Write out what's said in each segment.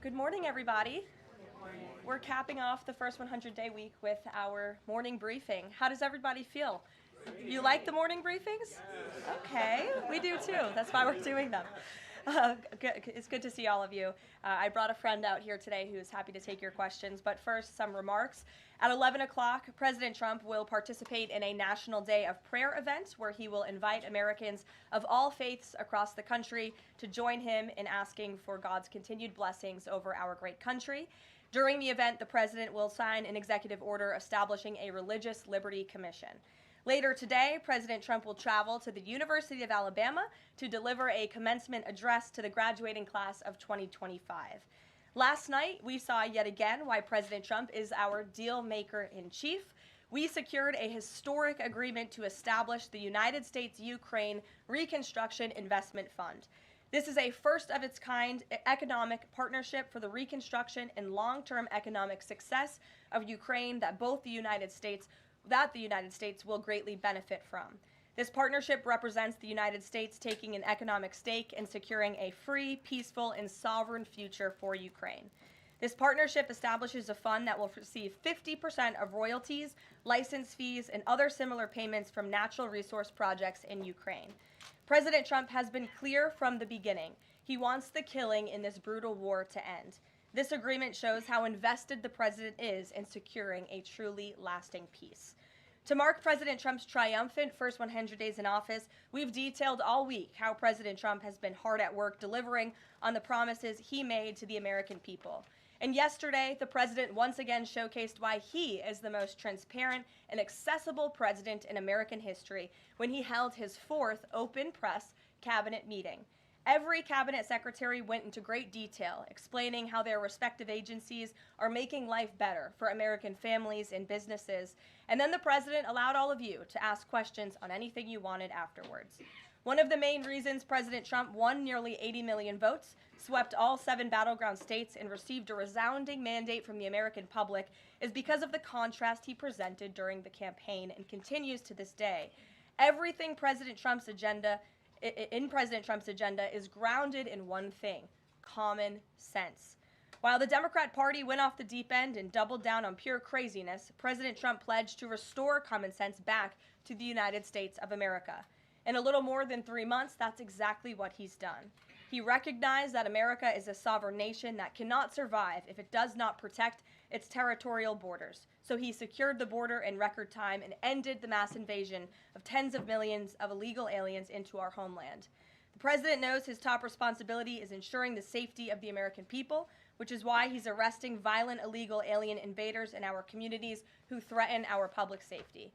Good morning, everybody. We're capping off the first 100-day week with our morning briefing. How does everybody feel? You like the morning briefings? Okay, we do too. That's why we're doing them. It's good to see all of you. I brought a friend out here today who is happy to take your questions, but first, some remarks. At 11 o'clock, President Trump will participate in a National Day of Prayer event where he will invite Americans of all faiths across the country to join him in asking for God's continued blessings over our great country. During the event, the president will sign an executive order establishing a Religious Liberty Commission. Later today, President Trump will travel to the University of Alabama to deliver a commencement address to the graduating class of 2025. Last night, we saw yet again why President Trump is our deal maker in chief. We secured a historic agreement to establish the United States-Ukraine Reconstruction Investment Fund. This is a first-of-its-kind economic partnership for the reconstruction and long-term economic success of Ukraine that the United States will greatly benefit from. This partnership represents the United States taking an economic stake in securing a free, peaceful, and sovereign future for Ukraine. This partnership establishes a fund that will receive 50% of royalties, license fees, and other similar payments from natural resource projects in Ukraine. President Trump has been clear from the beginning. He wants the killing in this brutal war to end. This agreement shows how invested the president is in securing a truly lasting peace. To mark President Trump's triumphant first 100 days in office, we've detailed all week how President Trump has been hard at work delivering on the promises he made to the American people. And yesterday, the president once again showcased why he is the most transparent and accessible president in American history when he held his fourth open press cabinet meeting. Every cabinet secretary went into great detail, explaining how their respective agencies are making life better for American families and businesses. And then the president allowed all of you to ask questions on anything you wanted afterwards. One of the main reasons President Trump won nearly 80 million votes, swept all 7 battleground states, and received a resounding mandate from the American public is because of the contrast he presented during the campaign and continues to this day. Everything in President Trump's agenda is grounded in one thing: common sense. While the Democrat Party went off the deep end and doubled down on pure craziness, President Trump pledged to restore common sense back to the United States of America. In a little more than 3 months, that's exactly what he's done. He recognized that America is a sovereign nation that cannot survive if it does not protect its territorial borders. So he secured the border in record time and ended the mass invasion of tens of millions of illegal aliens into our homeland. The president knows his top responsibility is ensuring the safety of the American people, which is why he's arresting violent illegal alien invaders in our communities who threaten our public safety.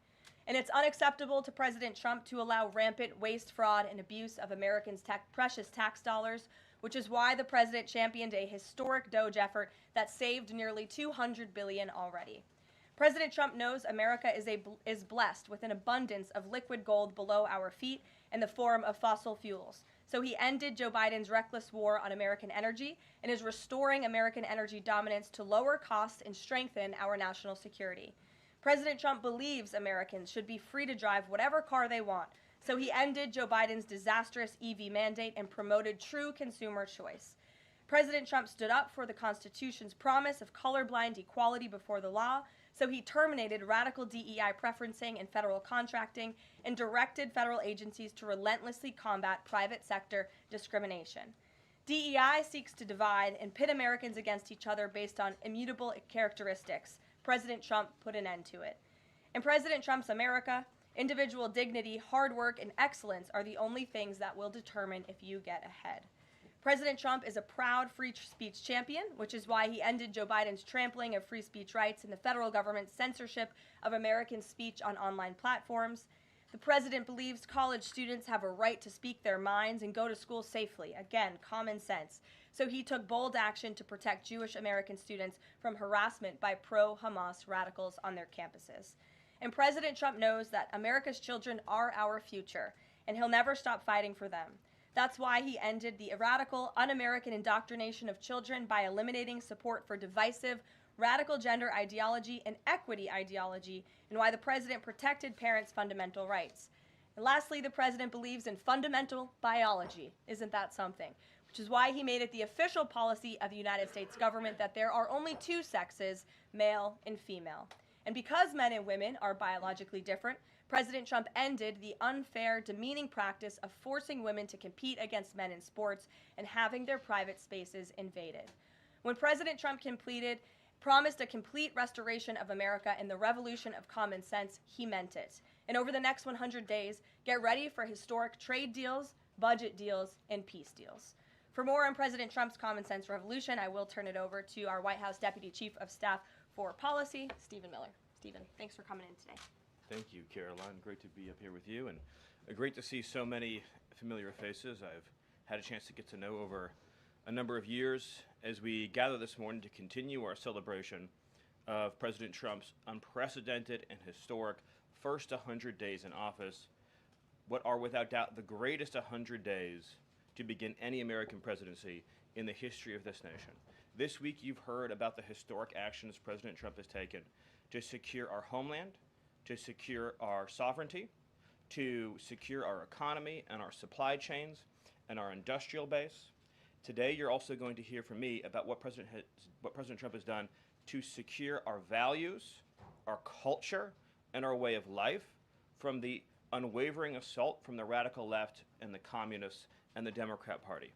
And it's unacceptable to President Trump to allow rampant waste, fraud, and abuse of Americans' precious tax dollars, which is why the president championed a historic DOGE effort that saved nearly $200 billion already. President Trump knows America is blessed with an abundance of liquid gold below our feet in the form of fossil fuels. So he ended Joe Biden's reckless war on American energy and is restoring American energy dominance to lower costs and strengthen our national security. President Trump believes Americans should be free to drive whatever car they want, so he ended Joe Biden's disastrous EV mandate and promoted true consumer choice. President Trump stood up for the Constitution's promise of colorblind equality before the law, so he terminated radical DEI preferencing in federal contracting and directed federal agencies to relentlessly combat private sector discrimination. DEI seeks to divide and pit Americans against each other based on immutable characteristics. President Trump put an end to it. In President Trump's America, individual dignity, hard work, and excellence are the only things that will determine if you get ahead. President Trump is a proud free speech champion, which is why he ended Joe Biden's trampling of free speech rights and the federal government's censorship of American speech on online platforms. The president believes college students have a right to speak their minds and go to school safely. Again, common sense. So he took bold action to protect Jewish American students from harassment by pro-Hamas radicals on their campuses. And President Trump knows that America's children are our future, and he'll never stop fighting for them. That's why he ended the radical, un-American indoctrination of children by eliminating support for divisive, radical gender ideology and equity ideology, and why the president protected parents' fundamental rights. And lastly, the president believes in fundamental biology. Isn't that something? which is why he made it the official policy of the United States government that there are only two sexes, male and female. And because men and women are biologically different, President Trump ended the unfair, demeaning practice of forcing women to compete against men in sports and having their private spaces invaded. When President Trump promised a complete restoration of America and the revolution of common sense, he meant it. And over the next 100 days, get ready for historic trade deals, budget deals, and peace deals. For more on President Trump's common sense revolution, I will turn it over to our White House Deputy Chief of Staff for Policy, Stephen Miller. Stephen, thanks for coming in today. Thank you, Caroline. Great to be up here with you, and great to see so many familiar faces I've had a chance to get to know over a number of years as we gather this morning to continue our celebration of President Trump's unprecedented and historic first 100 days in office, what are without doubt the greatest 100 days to begin any American presidency in the history of this nation. This week you've heard about the historic actions President Trump has taken to secure our homeland, to secure our sovereignty, to secure our economy and our supply chains and our industrial base. Today you're also going to hear from me about what President Trump has done to secure our values, our culture, and our way of life from the unwavering assault from the radical left and the communists and the Democrat Party.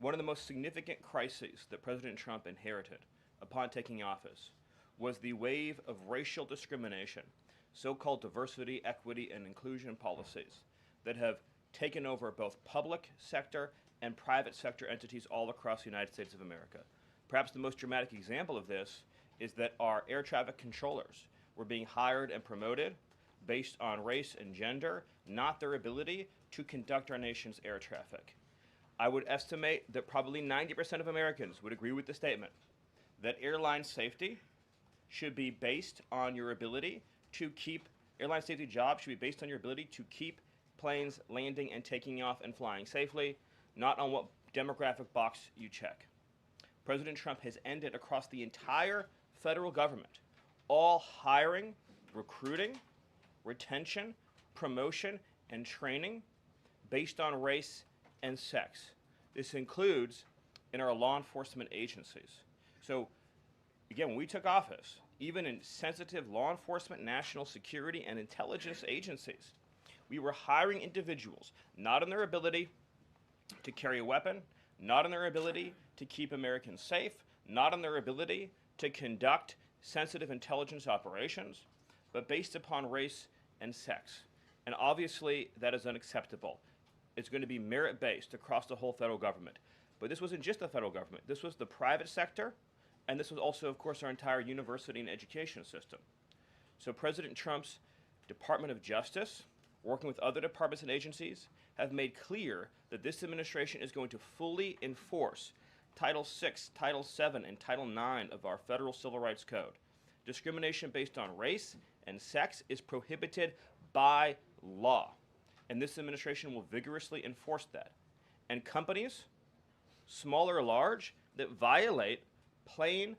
One of the most significant crises that President Trump inherited upon taking office was the wave of racial discrimination, so-called diversity, equity, and inclusion policies that have taken over both public sector and private sector entities all across the United States of America. Perhaps the most dramatic example of this is that our air traffic controllers were being hired and promoted based on race and gender, not their ability to conduct our nation's air traffic. I would estimate that probably 90% of Americans would agree with the statement that airline safety should be based on your ability to keep, airline safety jobs should be based on your ability to keep planes landing and taking off and flying safely, not on what demographic box you check. President Trump has ended across the entire federal government all hiring, recruiting, retention, promotion, and training based on race and sex. This includes in our law enforcement agencies. So again, when we took office, even in sensitive law enforcement, national security, and intelligence agencies, we were hiring individuals not on their ability to carry a weapon, not on their ability to keep Americans safe, not on their ability to conduct sensitive intelligence operations, but based upon race and sex. And obviously, that is unacceptable. It's going to be merit-based across the whole federal government. But this wasn't just the federal government. This was the private sector, and this was also, of course, our entire university and education system. So President Trump's Department of Justice, working with other departments and agencies, have made clear that this administration is going to fully enforce Title VI, Title VII, and Title IX of our Federal Civil Rights Code. Discrimination based on race and sex is prohibited by law, and this administration will vigorously enforce that. And companies, small or large, that violate plain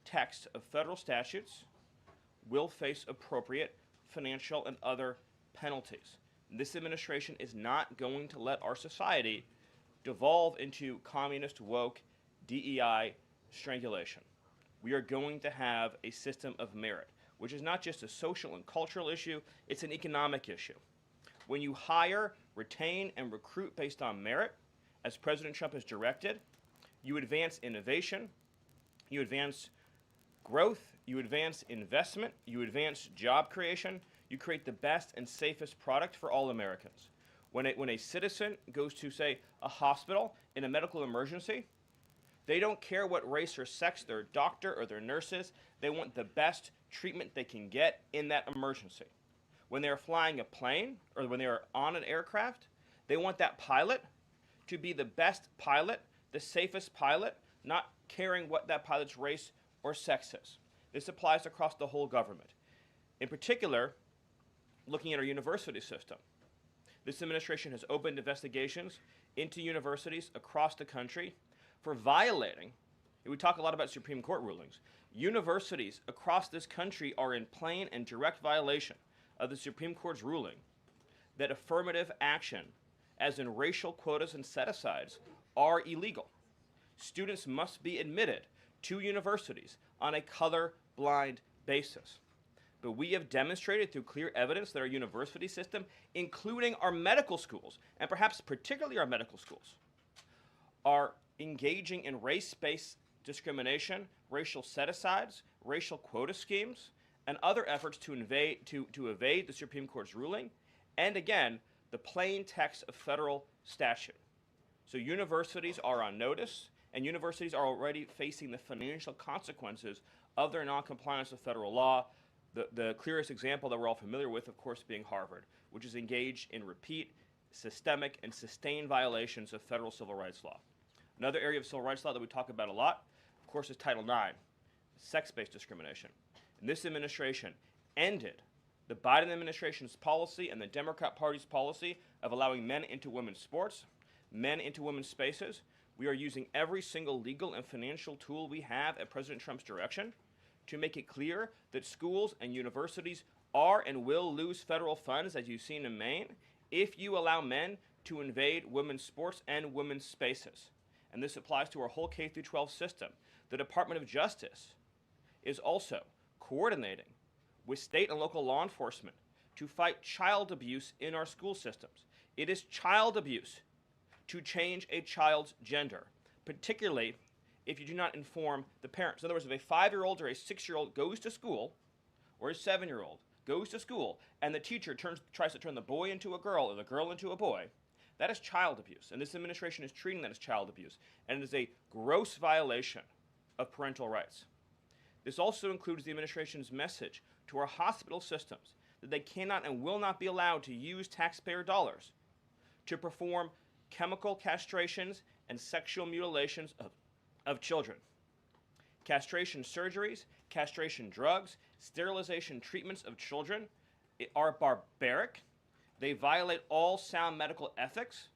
text of federal statutes will face appropriate financial and other penalties. This administration is not going to let our society devolve into communist, woke, DEI strangulation. We are going to have a system of merit, which is not just a social and cultural issue, it's an economic issue. When you hire, retain, and recruit based on merit, as President Trump has directed, you advance innovation, you advance growth, you advance investment, you advance job creation, you create the best and safest product for all Americans. When a citizen goes to, say, a hospital in a medical emergency, they don't care what race or sex their doctor or their nurse is. They want the best treatment they can get in that emergency. When they're flying a plane or when they're on an aircraft, they want that pilot to be the best pilot, the safest pilot, not caring what that pilot's race or sex is. This applies across the whole government. In particular, looking at our university system, this administration has opened investigations into universities across the country for violating, we talk a lot about Supreme Court rulings, universities across this country are in plain and direct violation of the Supreme Court's ruling that affirmative action, as in racial quotas and set-asides, are illegal. Students must be admitted to universities on a color-blind basis. But we have demonstrated through clear evidence that our university system, including our medical schools, and perhaps particularly our medical schools, are engaging in race-based discrimination, racial set-asides, racial quota schemes, and other efforts to evade the Supreme Court's ruling, and again, the plain text of federal statute. So universities are on notice, and universities are already facing the financial consequences of their noncompliance with federal law. The clearest example that we're all familiar with, of course, being Harvard, which is engaged in repeat, systemic, and sustained violations of federal civil rights law. Another area of civil rights law that we talk about a lot, of course, is Title IX, sex-based discrimination. And this administration ended the Biden administration's policy and the Democrat Party's policy of allowing men into women's sports, men into women's spaces. We are using every single legal and financial tool we have at President Trump's direction to make it clear that schools and universities are and will lose federal funds, as you've seen in Maine, if you allow men to invade women's sports and women's spaces. And this applies to our whole K-12 system. The Department of Justice is also coordinating with state and local law enforcement to fight child abuse in our school systems. It is child abuse to change a child's gender, particularly if you do not inform the parents. In other words, if a 5-year-old or a 6-year-old goes to school, or a 7-year-old goes to school, and the teacher tries to turn the boy into a girl or the girl into a boy, that is child abuse. And this administration is treating that as child abuse. And it is a gross violation of parental rights. This also includes the administration's message to our hospital systems that they cannot and will not be allowed to use taxpayer dollars to perform chemical castrations and sexual mutilations of children. Castration surgeries, castration drugs, sterilization treatments of children are barbaric. They violate all sound medical ethics.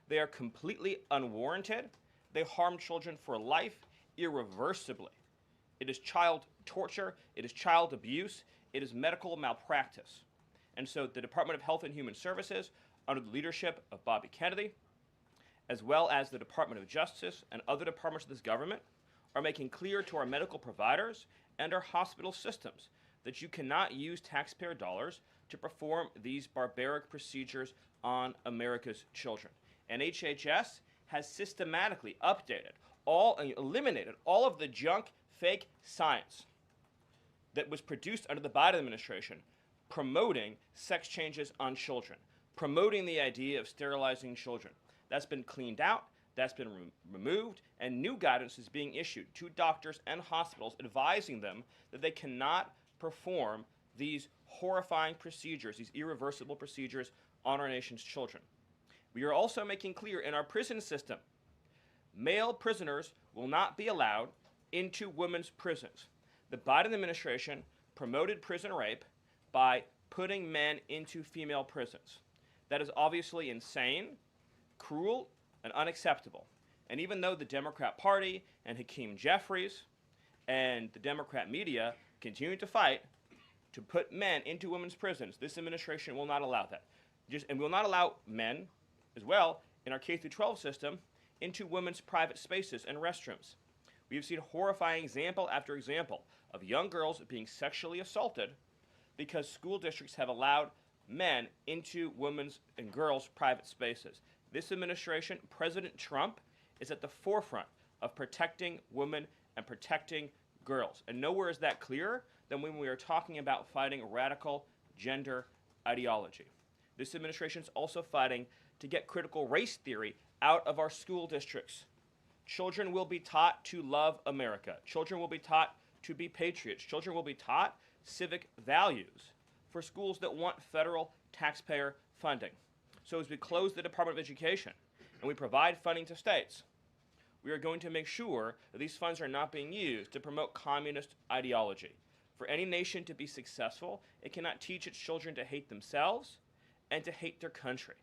They are completely unwarranted. They harm children for life irreversibly. It is child torture. It is child abuse. It is medical malpractice. And so the Department of Health and Human Services, under the leadership of Bobby Kennedy, as well as the Department of Justice and other departments of this government, are making clear to our medical providers and our hospital systems that you cannot use taxpayer dollars to perform these barbaric procedures on America's children. And HHS has systematically eliminated all of the junk, fake science that was produced under the Biden administration promoting sex changes on children, promoting the idea of sterilizing children. That's been cleaned out, that's been removed, and new guidance is being issued to doctors and hospitals advising them that they cannot perform these horrifying procedures, these irreversible procedures on our nation's children. We are also making clear in our prison system, male prisoners will not be allowed into women's prisons. The Biden administration promoted prison rape by putting men into female prisons. That is obviously insane, cruel, and unacceptable. And even though the Democrat Party and Hakeem Jeffries and the Democrat media continue to fight to put men into women's prisons, this administration will not allow that. And will not allow men, as well, in our K-12 system, into women's private spaces and restrooms. We have seen horrifying example after example of young girls being sexually assaulted because school districts have allowed men into women's and girls' private spaces. This administration, President Trump, is at the forefront of protecting women and protecting girls. And nowhere is that clearer than when we are talking about fighting radical gender ideology. This administration is also fighting to get critical race theory out of our school districts. Children will be taught to love America. Children will be taught to be patriots. Children will be taught civic values for schools that want federal taxpayer funding. So as we close the Department of Education and we provide funding to states, we are going to make sure that these funds are not being used to promote communist ideology. For any nation to be successful, it cannot teach its children to hate themselves and to hate their country.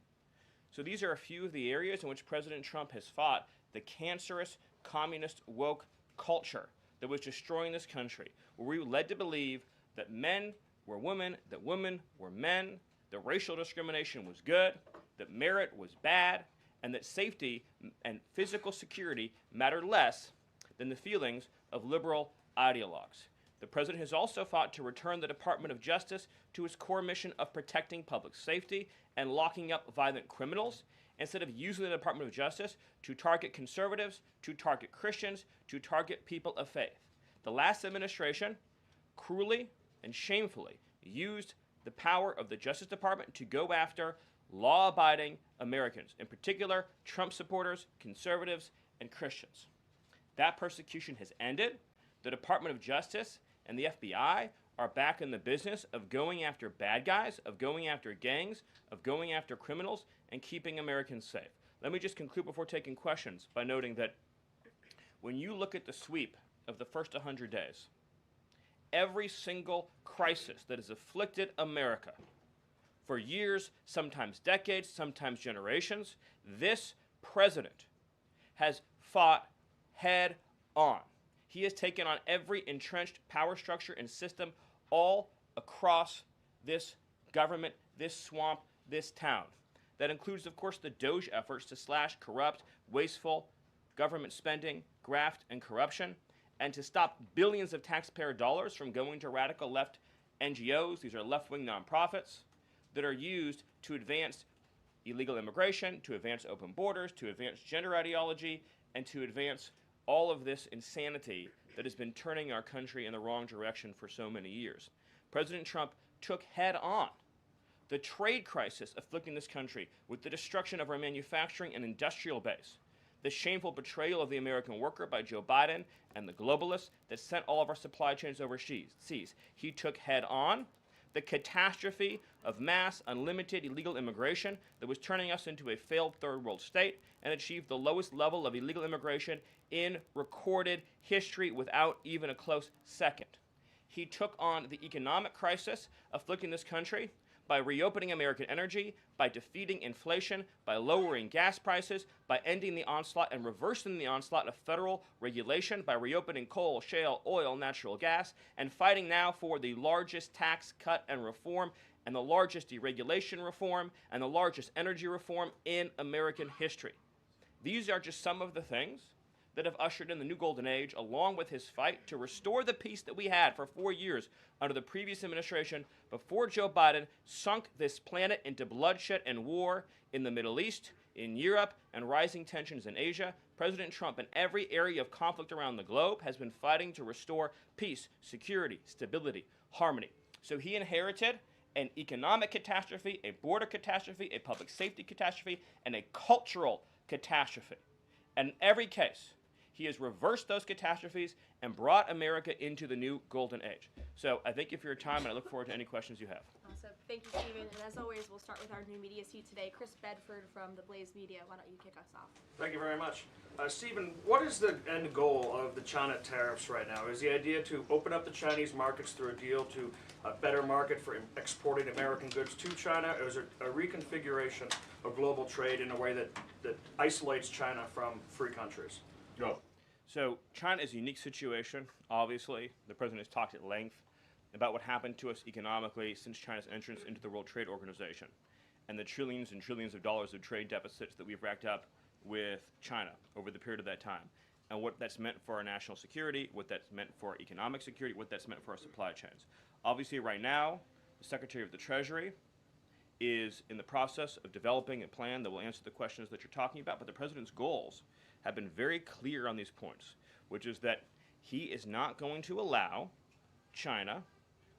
So these are a few of the areas in which President Trump has fought the cancerous communist woke culture that was destroying this country, where we were led to believe that men were women, that women were men, that racial discrimination was good, that merit was bad, and that safety and physical security matter less than the feelings of liberal ideologues. The president has also fought to return the Department of Justice to its core mission of protecting public safety and locking up violent criminals, instead of using the Department of Justice to target conservatives, to target Christians, to target people of faith. The last administration cruelly and shamefully used the power of the Justice Department to go after law-abiding Americans, in particular Trump supporters, conservatives, and Christians. That persecution has ended. The Department of Justice and the FBI are back in the business of going after bad guys, of going after gangs, of going after criminals, and keeping Americans safe. Let me just conclude before taking questions by noting that when you look at the sweep of the first 100 days, every single crisis that has afflicted America for years, sometimes decades, sometimes generations, this president has fought head on. He has taken on every entrenched power structure and system all across this government, this swamp, this town. That includes, of course, the DOGE efforts to slash corrupt, wasteful government spending, graft, and corruption, and to stop billions of taxpayer dollars from going to radical left NGOs. These are left-wing nonprofits that are used to advance illegal immigration, to advance open borders, to advance gender ideology, and to advance all of this insanity that has been turning our country in the wrong direction for so many years. President Trump took head on the trade crisis afflicting this country with the destruction of our manufacturing and industrial base, the shameful betrayal of the American worker by Joe Biden and the globalists that sent all of our supply chains overseas. He took head on the catastrophe of mass, unlimited illegal immigration that was turning us into a failed third world state, and achieved the lowest level of illegal immigration in recorded history without even a close second. He took on the economic crisis afflicting this country by reopening American energy, by defeating inflation, by lowering gas prices, by ending the onslaught and reversing the onslaught of federal regulation, by reopening coal, shale, oil, natural gas, and fighting now for the largest tax cut and reform, and the largest deregulation reform, and the largest energy reform in American history. These are just some of the things that have ushered in the new golden age, along with his fight to restore the peace that we had for 4 years under the previous administration before Joe Biden sunk this planet into bloodshed and war in the Middle East, in Europe, and rising tensions in Asia. President Trump, in every area of conflict around the globe, has been fighting to restore peace, security, stability, harmony. So he inherited an economic catastrophe, a border catastrophe, a public safety catastrophe, and a cultural catastrophe. And in every case, he has reversed those catastrophes and brought America into the new golden age. So I thank you for your time, and I look forward to any questions you have. Awesome. Thank you, Stephen. And as always, we'll start with our new media seat today. Chris Bedford from the Blaze Media. Why don't you kick us off? Thank you very much. Stephen, what is the end goal of the China tariffs right now? Is the idea to open up the Chinese markets through a deal to a better market for exporting American goods to China, or is it a reconfiguration of global trade in a way that isolates China from free countries? Go. So China is a unique situation, obviously. The president has talked at length about what happened to us economically since China's entrance into the World Trade Organization and the trillions and trillions of dollars of trade deficits that we've racked up with China over the period of that time, and what that's meant for our national security, what that's meant for economic security, what that's meant for our supply chains. Obviously, right now, the Secretary of the Treasury is in the process of developing a plan that will answer the questions that you're talking about, but the president's goals have been very clear on these points, which is that he is not going to allow China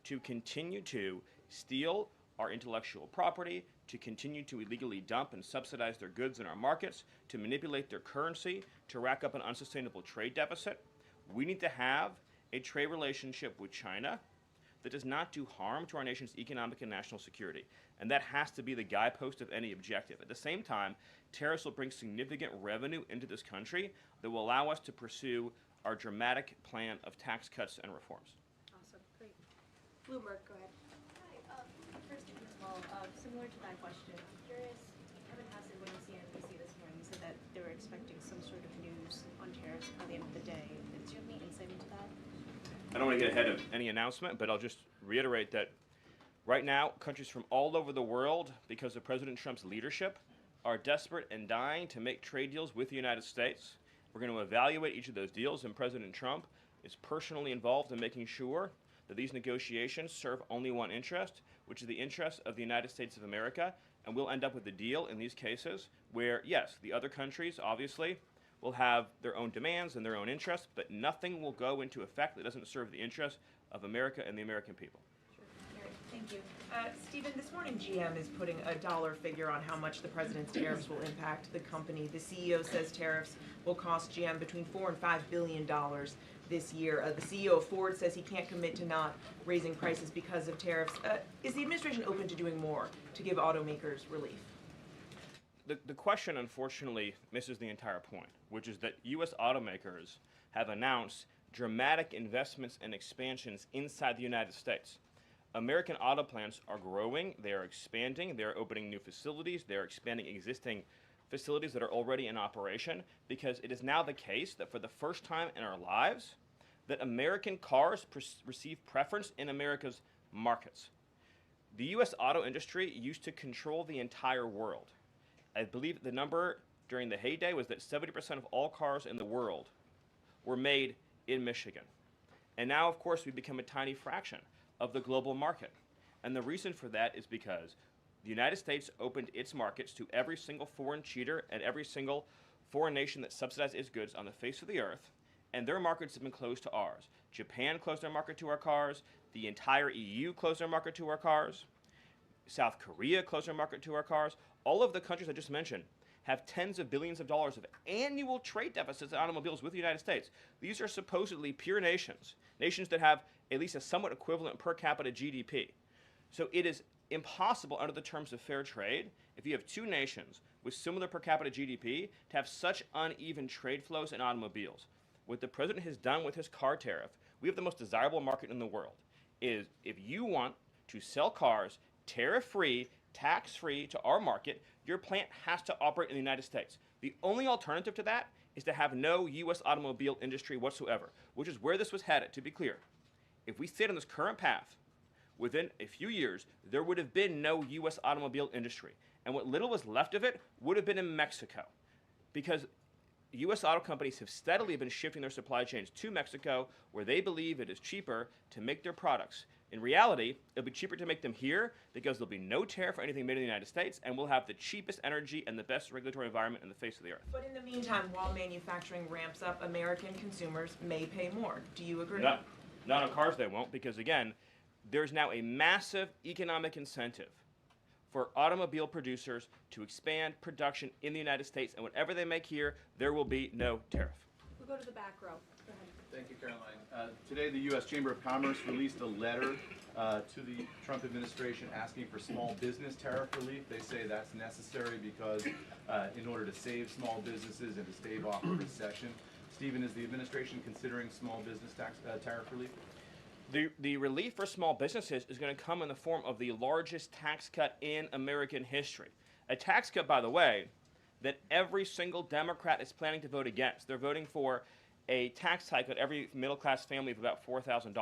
to continue to steal our intellectual property, to continue to illegally dump and subsidize their goods in our markets, to manipulate their currency, to rack up an unsustainable trade deficit. We need to have a trade relationship with China that does not do harm to our nation's economic and national security. And that has to be the guidepost of any objective. At the same time, tariffs will bring significant revenue into this country that will allow us to pursue our dramatic plan of tax cuts and reforms. Awesome. Great. Bloomberg, go ahead. Hi. First of all, similar to that question, I'm curious, Kevin Hassett, when on CNBC this morning, said that they were expecting some sort of news on tariffs by the end of the day. Do you have any insight into that? I don't want to get ahead of any announcement, but I'll just reiterate that right now, countries from all over the world, because of President Trump's leadership, are desperate and dying to make trade deals with the United States. We're going to evaluate each of those deals, and President Trump is personally involved in making sure that these negotiations serve only one interest, which is the interest of the United States of America, and we'll end up with a deal in these cases where, yes, the other countries obviously will have their own demands and their own interests, but nothing will go into effect that doesn't serve the interests of America and the American people. Thank you. Stephen, this morning GM is putting a dollar figure on how much the president's tariffs will impact the company. The CEO says tariffs will cost GM between $4 and $5 billion this year. The CEO of Ford says he can't commit to not raising prices because of tariffs. Is the administration open to doing more to give automakers relief? The question, unfortunately, misses the entire point, which is that U.S. automakers have announced dramatic investments and expansions inside the United States. American auto plants are growing, they are expanding, they're opening new facilities, they're expanding existing facilities that are already in operation, because it is now the case that for the first time in our lives, that American cars receive preference in America's markets. The U.S. auto industry used to control the entire world. I believe the number during the heyday was that 70% of all cars in the world were made in Michigan. And now, of course, we've become a tiny fraction of the global market. And the reason for that is because the United States opened its markets to every single foreign cheater and every single foreign nation that subsidized its goods on the face of the earth, and their markets have been closed to ours. Japan closed their market to our cars, the entire EU closed their market to our cars, South Korea closed their market to our cars. All of the countries I just mentioned have tens of billions of dollars of annual trade deficits in automobiles with the United States. These are supposedly pure nations, nations that have at least a somewhat equivalent per capita GDP. So it is impossible under the terms of fair trade, if you have two nations with similar per capita GDP, to have such uneven trade flows in automobiles. What the president has done with his car tariff, we have the most desirable market in the world, is if you want to sell cars tariff-free, tax-free to our market, your plant has to operate in the United States. The only alternative to that is to have no U.S. automobile industry whatsoever, which is where this was headed, to be clear. If we stayed on this current path, within a few years, there would have been no U.S. automobile industry. And what little was left of it would have been in Mexico. Because U.S. auto companies have steadily been shifting their supply chains to Mexico, where they believe it is cheaper to make their products. In reality, it'll be cheaper to make them here because there'll be no tariff for anything made in the United States, and we'll have the cheapest energy and the best regulatory environment in the face of the earth. But in the meantime, while manufacturing ramps up, American consumers may pay more. Do you agree? Not on cars they won't, because again, there's now a massive economic incentive for automobile producers to expand production in the United States, and whatever they make here, there will be no tariff. We'll go to the back row. Go ahead. Thank you, Caroline. Today, the U.S. Chamber of Commerce released a letter to the Trump administration asking for small business tariff relief. They say that's necessary because in order to save small businesses and to stave off a recession. Stephen, is the administration considering small business tariff relief? The relief for small businesses is going to come in the form of the largest tax cut in American history. A tax cut, by the way, that every single Democrat is planning to vote against. They're voting for a tax hike on every middle-class family of about $4,000.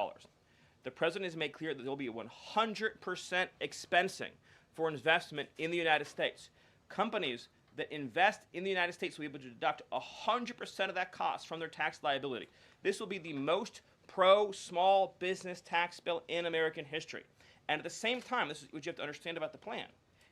The president has made clear that there will be 100% expensing for investment in the United States. Companies that invest in the United States will be able to deduct 100% of that cost from their tax liability. This will be the most pro-small business tax bill in American history. And at the same time, this is what you have to understand about the plan,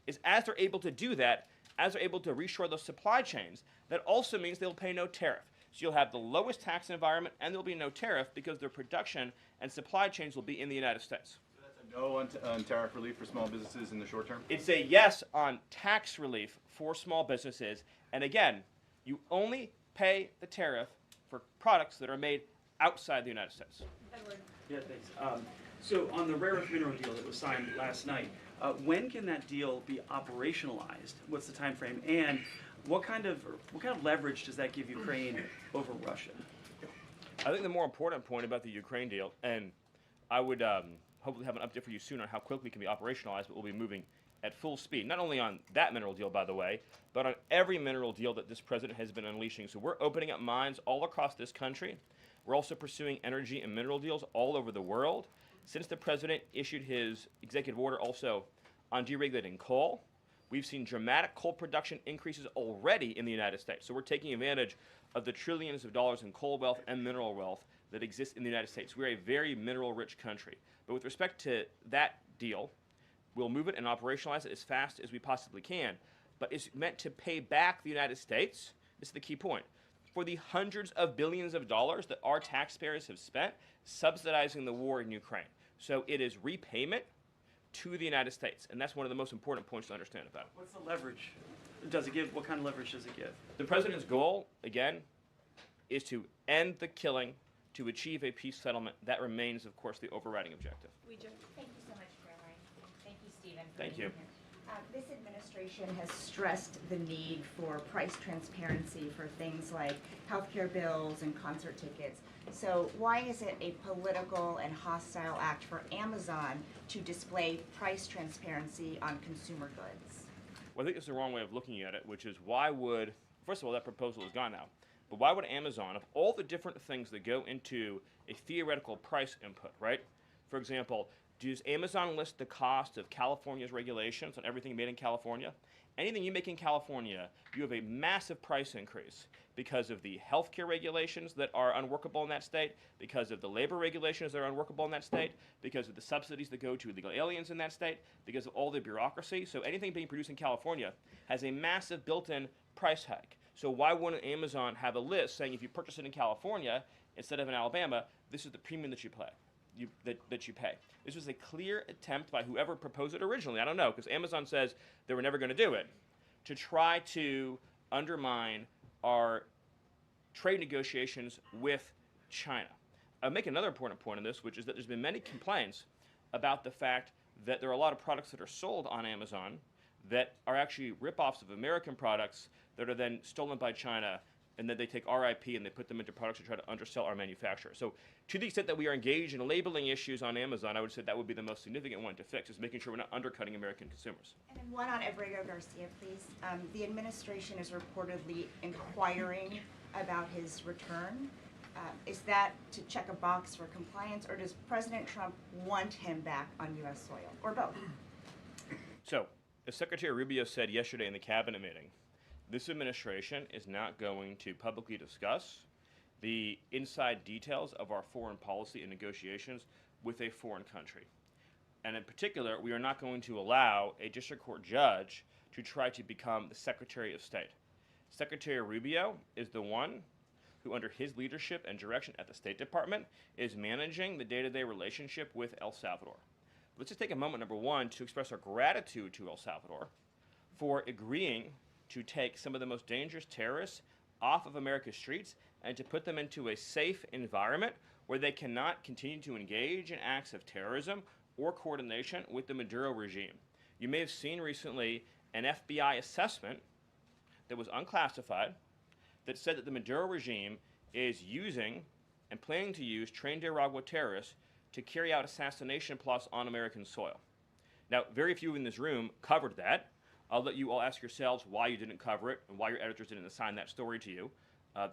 is as they're able to do that, as they're able to reshore those supply chains, that also means they'll pay no tariff. So you'll have the lowest tax environment and there'll be no tariff because their production and supply chains will be in the United States. So that's a no on tariff relief for small businesses in the short term? It's a yes on tax relief for small businesses. And again, you only pay the tariff for products that are made outside the United States. Edward. Yeah, thanks. So on the rare earth mineral deal that was signed last night, when can that deal be operationalized? What's the time frame? And what kind of leverage does that give Ukraine over Russia? I think the more important point about the Ukraine deal, and I would hopefully have an update for you soon on how quickly it can be operationalized, but we'll be moving at full speed, not only on that mineral deal, by the way, but on every mineral deal that this president has been unleashing. So we're opening up mines all across this country. We're also pursuing energy and mineral deals all over the world. Since the president issued his executive order also on deregulating coal, We've seen dramatic coal production increases already in the United States. So we're taking advantage of the trillions of dollars in coal wealth and mineral wealth that exists in the United States. We're a very mineral-rich country. But with respect to that deal, we'll move it and operationalize it as fast as we possibly can. But it's meant to pay back the United States, this is the key point, for the hundreds of billions of dollars that our taxpayers have spent subsidizing the war in Ukraine. So it is repayment to the United States, and that's one of the most important points to understand about it. What's the leverage? Does it give? What kind of leverage does it give? The president's goal, again, is to end the killing, to achieve a peace settlement. That remains, of course, the overriding objective. Thank you so much, Caroline. Thank you, Stephen. for Thank being you. here. This administration has stressed the need for price transparency for things like healthcare bills and concert tickets. So why is it a political and hostile act for Amazon to display price transparency on consumer goods? Well, I think it's the wrong way of looking at it, which is why would, first of all, that proposal is gone now, but why would Amazon, of all the different things that go into a theoretical price input, right? For example, does Amazon list the cost of California's regulations on everything made in California? Anything you make in California, you have a massive price increase because of the healthcare regulations that are unworkable in that state, because of the labor regulations that are unworkable in that state, because of the subsidies that go to illegal aliens in that state, because of all the bureaucracy. So anything being produced in California has a massive built-in price hike. So why wouldn't Amazon have a list saying if you purchase it in California instead of in Alabama, this is the premium that you pay? That you pay. This was a clear attempt by whoever proposed it originally, I don't know, because Amazon says they were never going to do it, to try to undermine our trade negotiations with China. I'll make another important point on this, which is that there's been many complaints about the fact that there are a lot of products that are sold on Amazon that are actually rip-offs of American products that are then stolen by China, and then they take our IP and they put them into products to try to undersell our manufacturers. So to the extent that we are engaged in labeling issues on Amazon, I would say that would be the most significant one to fix, is making sure we're not undercutting American consumers. And then one on Abrego Garcia, please. The administration is reportedly inquiring about his return. Is that to check a box for compliance, or does President Trump want him back on U.S. soil, or both? So, as Secretary Rubio said yesterday in the cabinet meeting, this administration is not going to publicly discuss the inside details of our foreign policy and negotiations with a foreign country. And in particular, we are not going to allow a district court judge to try to become the Secretary of State. Secretary Rubio is the one who, under his leadership and direction at the State Department, is managing the day-to-day relationship with El Salvador. Let's just take a moment, number one, to express our gratitude to El Salvador for agreeing to take some of the most dangerous terrorists off of America's streets and to put them into a safe environment where they cannot continue to engage in acts of terrorism or coordination with the Maduro regime. You may have seen recently an FBI assessment that was unclassified that said that the Maduro regime is using and planning to use Trinidad terrorists to carry out assassination plots on American soil. Now, very few in this room covered that. I'll let you all ask yourselves why you didn't cover it and why your editors didn't assign that story to you.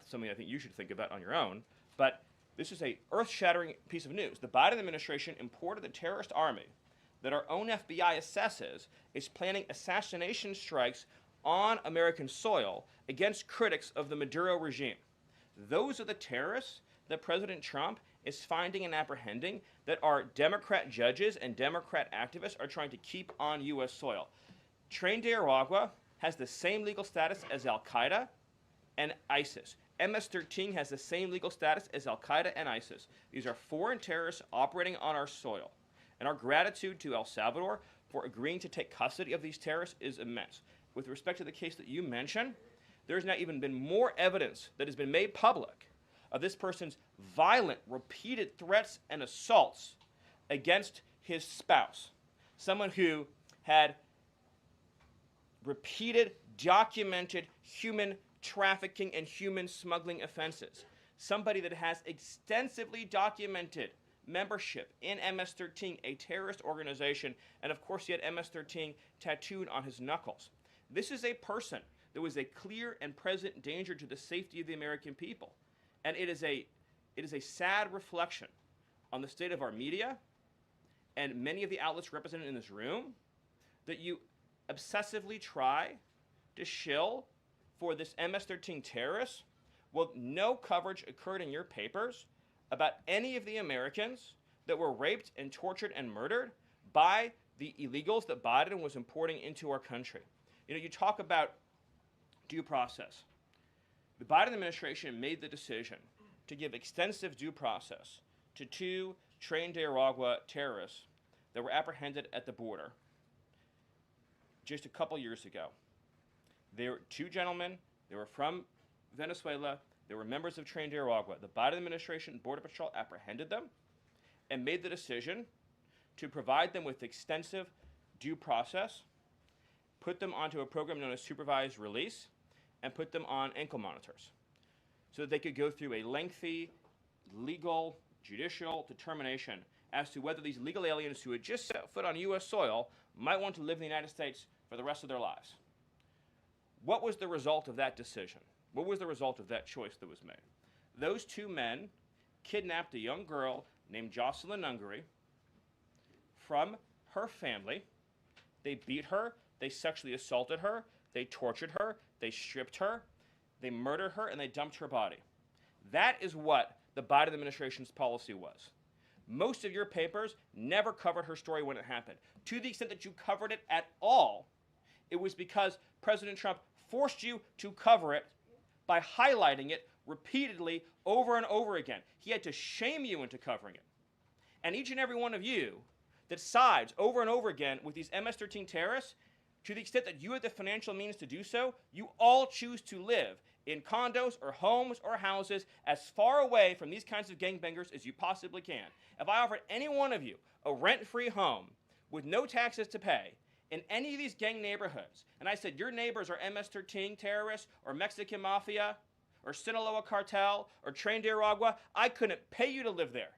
Something I think you should think about on your own. But this is a earth-shattering piece of news. The Biden administration imported the terrorist army that our own FBI assesses is planning assassination strikes on American soil against critics of the Maduro regime. Those are the terrorists that President Trump is finding and apprehending that our Democrat judges and Democrat activists are trying to keep on U.S. soil. Trinidad has the same legal status as Al-Qaeda and ISIS. MS-13 has the same legal status as Al-Qaeda and ISIS. These are foreign terrorists operating on our soil. And our gratitude to El Salvador for agreeing to take custody of these terrorists is immense. With respect to the case that you mentioned, there's now even been more evidence that has been made public of this person's violent, repeated threats and assaults against his spouse, someone who had repeated, documented human trafficking and human smuggling offenses. Somebody that has extensively documented membership in MS-13, a terrorist organization, and of course he had MS-13 tattooed on his knuckles. This is a person that was a clear and present danger to the safety of the American people. And it is a sad reflection on the state of our media and many of the outlets represented in this room that you obsessively try to shill for this MS-13 terrorist, well, no coverage occurred in your papers about any of the Americans that were raped and tortured and murdered by the illegals that Biden was importing into our country. You know, you talk about due process. The Biden administration made the decision to give extensive due process to 2 trained Nicaragua terrorists that were apprehended at the border just a couple years ago. They were 2 gentlemen. They were from Venezuela. They were members of trained Nicaragua. The Biden administration Border Patrol apprehended them and made the decision to provide them with extensive due process, put them onto a program known as supervised release, and put them on ankle monitors so that they could go through a lengthy legal judicial determination as to whether these legal aliens who had just set foot on U.S. soil might want to live in the United States for the rest of their lives. What was the result of that decision? What was the result of that choice that was made? Those 2 men kidnapped a young girl named Jocelyn Ungary from her family. They beat her, they sexually assaulted her, they tortured her, they stripped her, they murdered her, and they dumped her body. That is what the Biden administration's policy was. Most of your papers never covered her story when it happened. To the extent that you covered it at all, it was because President Trump forced you to cover it by highlighting it repeatedly over and over again. He had to shame you into covering it. And each and every one of you that sides over and over again with these MS-13 terrorists, to the extent that you have the financial means to do so, you all choose to live in condos or homes or houses as far away from these kinds of gangbangers as you possibly can. If I offered any one of you a rent-free home with no taxes to pay in any of these gang neighborhoods, and I said your neighbors are MS-13 terrorists or Mexican mafia or Sinaloa cartel or trained Nicaragua, I couldn't pay you to live there.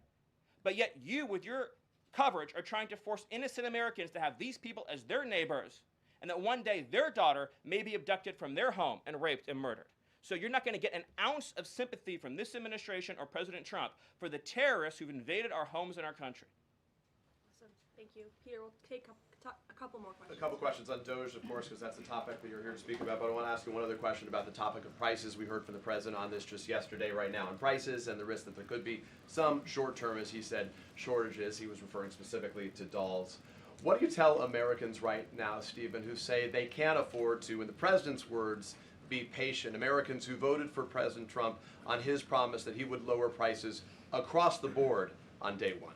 But yet you, with your coverage, are trying to force innocent Americans to have these people as their neighbors, and that one day their daughter may be abducted from their home and raped and murdered. So you're not going to get an ounce of sympathy from this administration or President Trump for the terrorists who've invaded our homes and our country. Awesome. Thank you. Peter, we'll take a couple more questions. A couple questions on Doge, of course, because that's the topic that you're here to speak about. But I want to ask you one other question about the topic of prices. We heard from the president on this just yesterday, right now, on prices and the risk that there could be some short-term, as he said, shortages. He was referring specifically to dolls. What do you tell Americans right now, Stephen, who say they can't afford to, in the president's words, be patient? Americans who voted for President Trump on his promise that he would lower prices across the board on day one.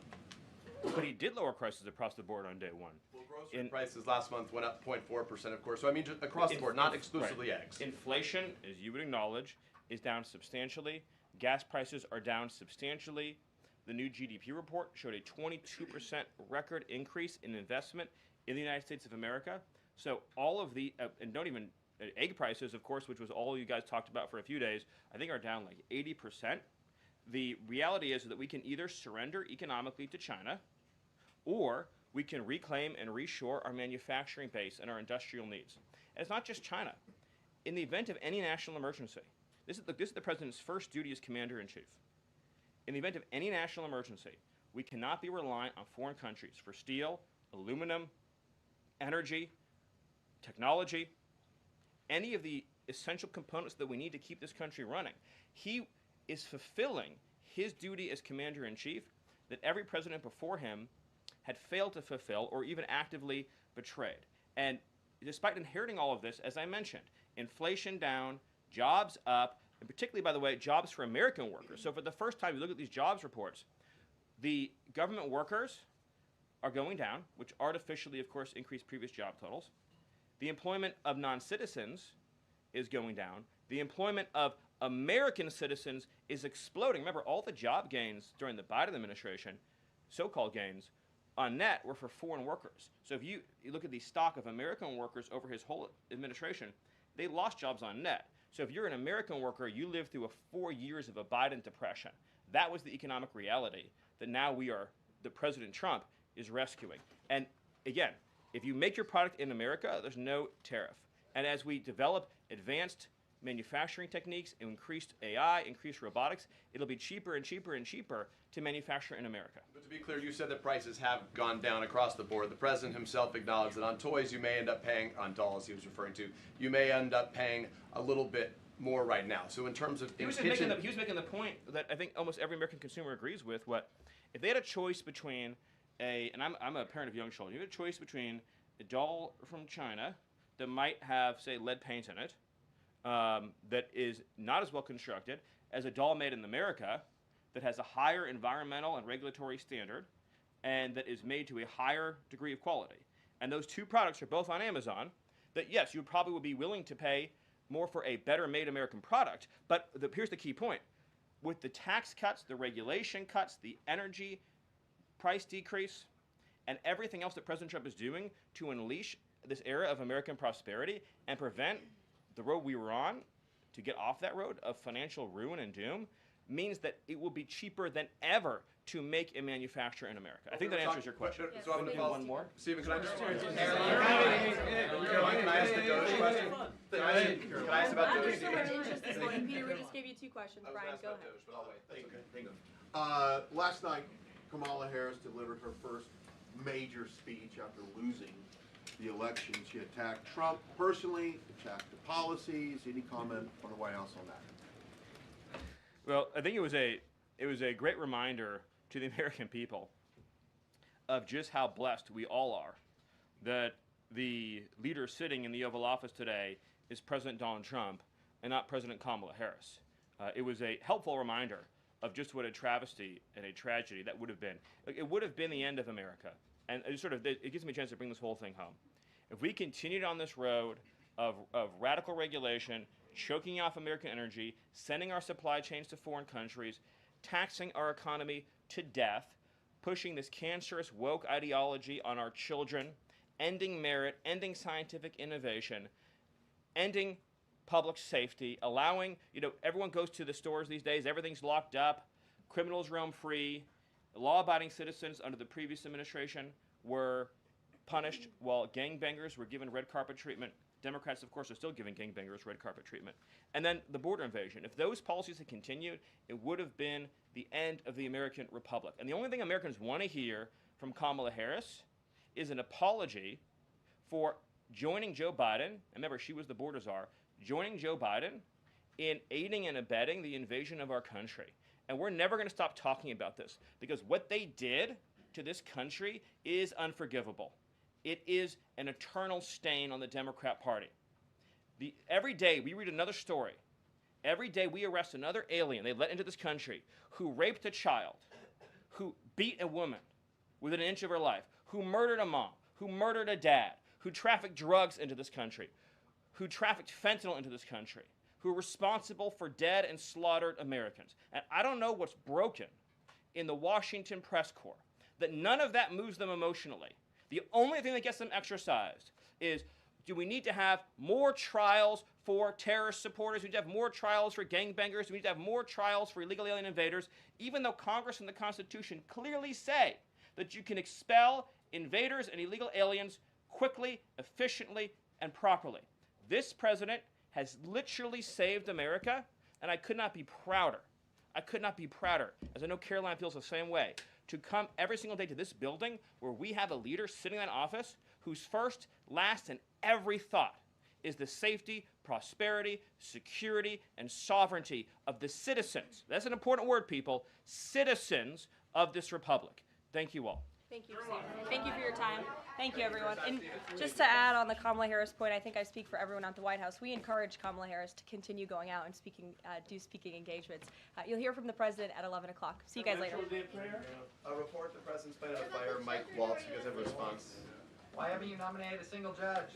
But he did lower prices across the board on day one. Well, grocery prices last month went up 0.4%, of course. So I mean, just across the board, not exclusively eggs. Inflation, as you would acknowledge, is down substantially. Gas prices are down substantially. The new GDP report showed a 22% record increase in investment in the United States of America. So all of the, and don't even, egg prices, of course, which was all you guys talked about for a few days, I think are down like 80%. The reality is that we can either surrender economically to China, or we can reclaim and reshore our manufacturing base and our industrial needs. And it's not just China. In the event of any national emergency, this is the president's first duty as commander-in-chief. In the event of any national emergency, we cannot be reliant on foreign countries for steel, aluminum, energy, technology, any of the essential components that we need to keep this country running. He is fulfilling his duty as commander-in-chief that every president before him had failed to fulfill or even actively betrayed. And despite inheriting all of this, as I mentioned, inflation down, jobs up, and particularly, by the way, jobs for American workers. So for the first time, you look at these jobs reports, the government workers are going down, which artificially, of course, increased previous job totals. The employment of non-citizens is going down. The employment of American citizens is exploding. Remember, all the job gains during the Biden administration, so-called gains, on net were for foreign workers. So if you look at the stock of American workers over his whole administration, they lost jobs on net. So if you're an American worker, you lived through 4 years of a Biden depression. That was the economic reality that now that President Trump is rescuing. And again, if you make your product in America, there's no tariff. And as we develop advanced manufacturing techniques, increased AI, increased robotics. It'll be cheaper and cheaper and cheaper to manufacture in America. But to be clear, you said that prices have gone down across the board. The president himself acknowledged that on toys you may end up paying, on dolls he was referring to, you may end up paying a little bit more right now. So in terms of he was making the point that I think almost every American consumer agrees with. If they had a choice between and I'm a parent of young children, you had a choice between a doll from China that might have, say, lead paint in it, that is not as well constructed as a doll made in America that has a higher environmental and regulatory standard and that is made to a higher degree of quality. And those two products are both on Amazon, that yes, you probably would be willing to pay more for a better made American product, but here's the key point. With the tax cuts, the regulation cuts, the energy price decrease, and everything else that President Trump is doing to unleash this era of American prosperity and prevent the road we were on to get off that road of financial ruin and doom, means that it will be cheaper than ever to make and manufacture in America. I think that answers your question. So I'm going to one more. Stephen, can I just... Can I ask the Doge question? Can I ask about Doge? There's so much interest this morning. Peter, we just gave you 2 questions. Brian, go ahead. Doge, but I'll wait. Thank you. Last night, Kamala Harris delivered her first major speech after losing the election. She attacked Trump personally, attacked the policies. Any comment from the White House on that? Well, I think it was a great reminder to the American people of just how blessed we all are that the leader sitting in the Oval Office today is President Donald Trump and not President Kamala Harris. It was a helpful reminder of just what a travesty and a tragedy that would have been. It would have been the end of America. And it gives me a chance to bring this whole thing home. If we continued on this road of radical regulation, choking off American energy, sending our supply chains to foreign countries, taxing our economy to death, pushing this cancerous woke ideology on our children, ending merit, ending scientific innovation, ending public safety, allowing, everyone goes to the stores these days, everything's locked up, criminals roam free, law-abiding citizens under the previous administration were punished while gangbangers were given red carpet treatment. Democrats, of course, are still giving gangbangers red carpet treatment. And then the border invasion. If those policies had continued, it would have been the end of the American Republic. And the only thing Americans want to hear from Kamala Harris is an apology for joining Joe Biden, and remember, she was the border czar, joining Joe Biden in aiding and abetting the invasion of our country. And we're never going to stop talking about this, because what they did to this country is unforgivable. It is an eternal stain on the Democrat Party. Every day we read another story. Every day we arrest another alien they let into this country who raped a child, who beat a woman within an inch of her life, who murdered a mom, who murdered a dad, who trafficked drugs into this country, who trafficked fentanyl into this country, who are responsible for dead and slaughtered Americans. And I don't know what's broken in the Washington press corps, that none of that moves them emotionally. The only thing that gets them exercised is, do we need to have more trials for terrorist supporters? Do we need to have more trials for gangbangers? Do we need to have more trials for illegal alien invaders? Even though Congress and the Constitution clearly say that you can expel invaders and illegal aliens quickly, efficiently, and properly. This president has literally saved America, and I could not be prouder. I could not be prouder, as I know Caroline feels the same way, to come every single day to this building where we have a leader sitting in office whose first, last, and every thought is the safety, prosperity, security, and sovereignty of the citizens. That's an important word, people. Citizens of this republic. Thank you all. Thank you, Stephen. Thank you for your time. Thank you, everyone. And just to add on the Kamala Harris point, I think I speak for everyone at the White House. We encourage Kamala Harris to continue going out and do speaking engagements. You'll hear from the president at 11 o'clock. See you guys later. A report, the president's planning to fire Mike Waltz. You guys have a response? Why haven't you nominated a single judge?